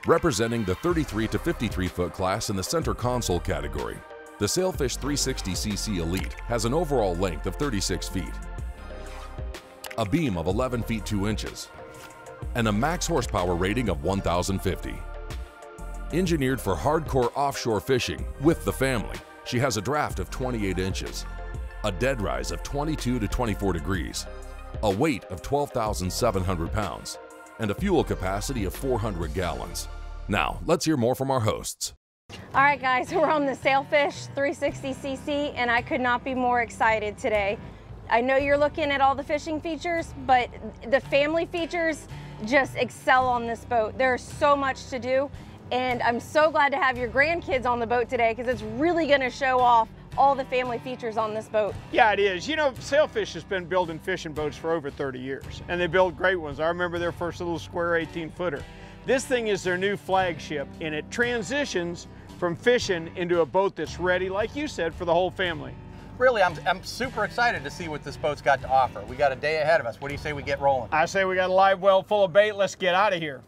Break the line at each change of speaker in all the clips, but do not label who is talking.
Representing the 33 to 53 foot class in the center console category, the Sailfish 360cc Elite has an overall length of 36 feet, a beam of 11 feet 2 inches, and a max horsepower rating of 1,050. Engineered for hardcore offshore fishing with the family, she has a draft of 28 inches, a dead rise of 22 to 24 degrees, a weight of 12,700 pounds, and a fuel capacity of 400 gallons. Now, let's hear more from our hosts.
All right, guys, we're on the Sailfish 360cc, and I could not be more excited today. I know you're looking at all the fishing features, but the family features just excel on this boat. There's so much to do, and I'm so glad to have your grandkids on the boat today because it's really going to show off all the family features on this boat.
Yeah, it is. You know, Sailfish has been building fishing boats for over 30 years, and they build great ones. I remember their first little square 18-footer. This thing is their new flagship, and it transitions from fishing into a boat that's ready, like you said, for the whole family.
Really, I'm super excited to see what this boat's got to offer. We got a day ahead of us. What do you say we get rolling?
I say we got a live well full of bait. Let's get out of here.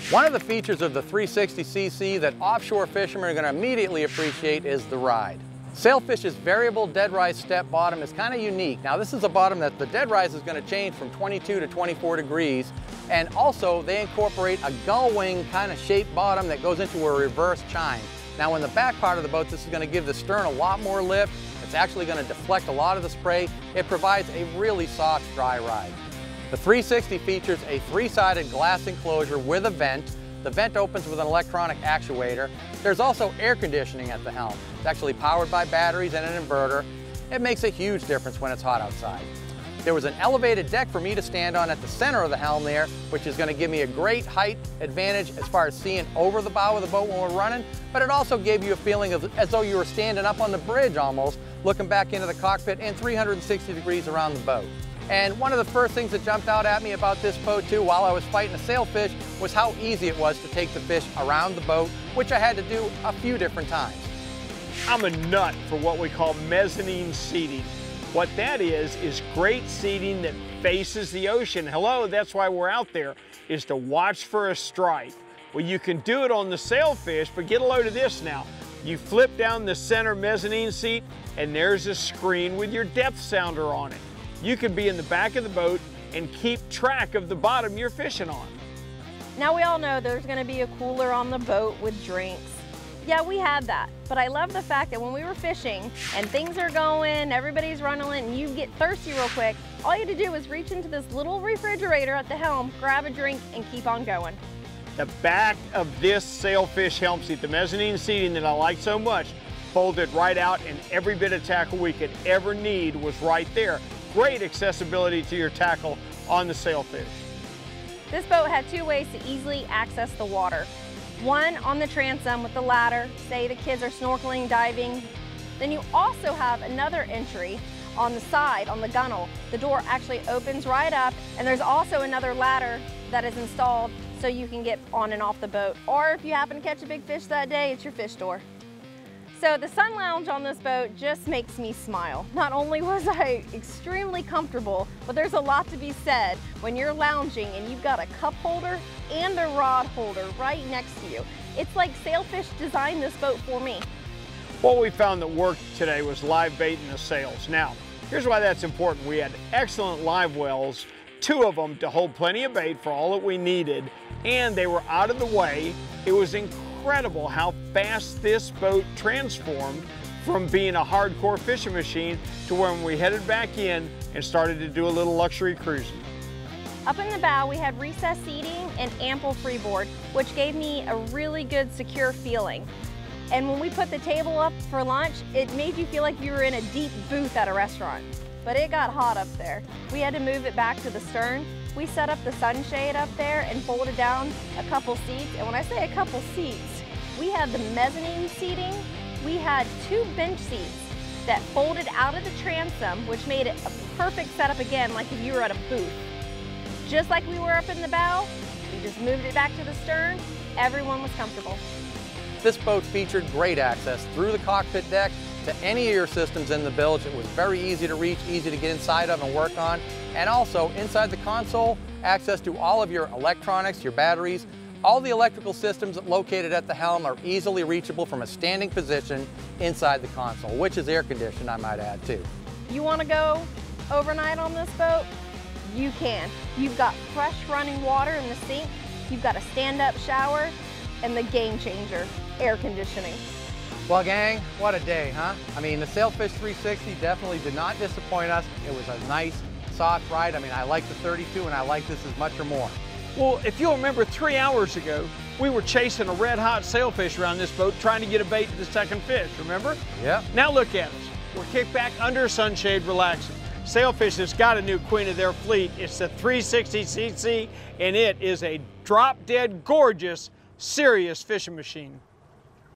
One of the features of the 360cc that offshore fishermen are going to immediately appreciate is the ride. Sailfish's variable dead rise step bottom is kind of unique. Now, this is a bottom that the dead rise is going to change from 22 to 24 degrees, and also they incorporate a gull wing kind of shaped bottom that goes into a reverse chine. Now, in the back part of the boat, this is going to give the stern a lot more lift. It's actually going to deflect a lot of the spray. It provides a really soft, dry ride. The 360 features a three-sided glass enclosure with a vent. The vent opens with an electronic actuator. There's also air conditioning at the helm. It's actually powered by batteries and an inverter. It makes a huge difference when it's hot outside. There was an elevated deck for me to stand on at the center of the helm there, which is going to give me a great height advantage as far as seeing over the bow of the boat when we're running, but it also gave you a feeling as though you were standing up on the bridge almost, looking back into the cockpit and 360 degrees around the boat. And one of the first things that jumped out at me about this boat too, while I was fighting a sailfish, was how easy it was to take the fish around the boat, which I had to do a few different times.
I'm a nut for what we call mezzanine seating. What that is great seating that faces the ocean. Hello, that's why we're out there, is to watch for a strike. Well, you can do it on the Sailfish, but get a load of this now. You flip down the center mezzanine seat, and there's a screen with your depth sounder on it. You can be in the back of the boat and keep track of the bottom you're fishing on.
Now, we all know there's going to be a cooler on the boat with drinks. Yeah, we had that, but I love the fact that when we were fishing and things are going, everybody's running, and you get thirsty real quick, all you had to do was reach into this little refrigerator at the helm, grab a drink, and keep on going.
The back of this Sailfish helm seat, the mezzanine seating that I like so much, folded right out, and every bit of tackle we could ever need was right there. Great accessibility to your tackle on the Sailfish.
This boat had two ways to easily access the water. One on the transom with the ladder, say the kids are snorkeling, diving. Then you also have another entry on the side, on the gunnel. The door actually opens right up, and there's also another ladder that is installed so you can get on and off the boat. Or if you happen to catch a big fish that day, it's your fish door. So the sun lounge on this boat just makes me smile. Not only was I extremely comfortable, but there's a lot to be said when you're lounging and you've got a cup holder and a rod holder right next to you. It's like Sailfish designed this boat for me.
What we found that worked today was live bait in the sails. Now, here's why that's important. We had excellent live wells, 2 of them to hold plenty of bait for all that we needed, and they were out of the way. It was incredible how fast this boat transformed from being a hardcore fishing machine to when we headed back in and started to do a little luxury cruising.
Up in the bow, we had recessed seating and ample freeboard, which gave me a really good, secure feeling. And when we put the table up for lunch, it made you feel like you were in a deep booth at a restaurant. But it got hot up there. We had to move it back to the stern. We set up the sunshade up there and folded down a couple seats. And when I say a couple seats, we had the mezzanine seating. We had 2 bench seats that folded out of the transom, which made it a perfect setup again, like if you were at a booth. Just like we were up in the bow, we just moved it back to the stern. Everyone was comfortable.
This boat featured great access through the cockpit deck to any of your systems in the bilge. It was very easy to reach, easy to get inside of and work on. And also inside the console, access to all of your electronics, your batteries, All the electrical systems located at the helm are easily reachable from a standing position inside the console, which is air conditioned, I might add too.
You want to go overnight on this boat? You can. You've got fresh running water in the sink, you've got a stand-up shower, and the game changer, air conditioning.
Well, gang, what a day, huh? I mean, the Sailfish 360 definitely did not disappoint us. It was a nice, soft ride. I mean, I like the 32 and I like this as much or more.
Well, if you'll remember 3 hours ago, we were chasing a red-hot sailfish around this boat trying to get a bait to the second fish, remember?
Yep.
Now look at us. We're kicked back under sunshade relaxing. Sailfish has got a new queen of their fleet. It's the 360cc, and it is a drop-dead gorgeous, serious fishing machine.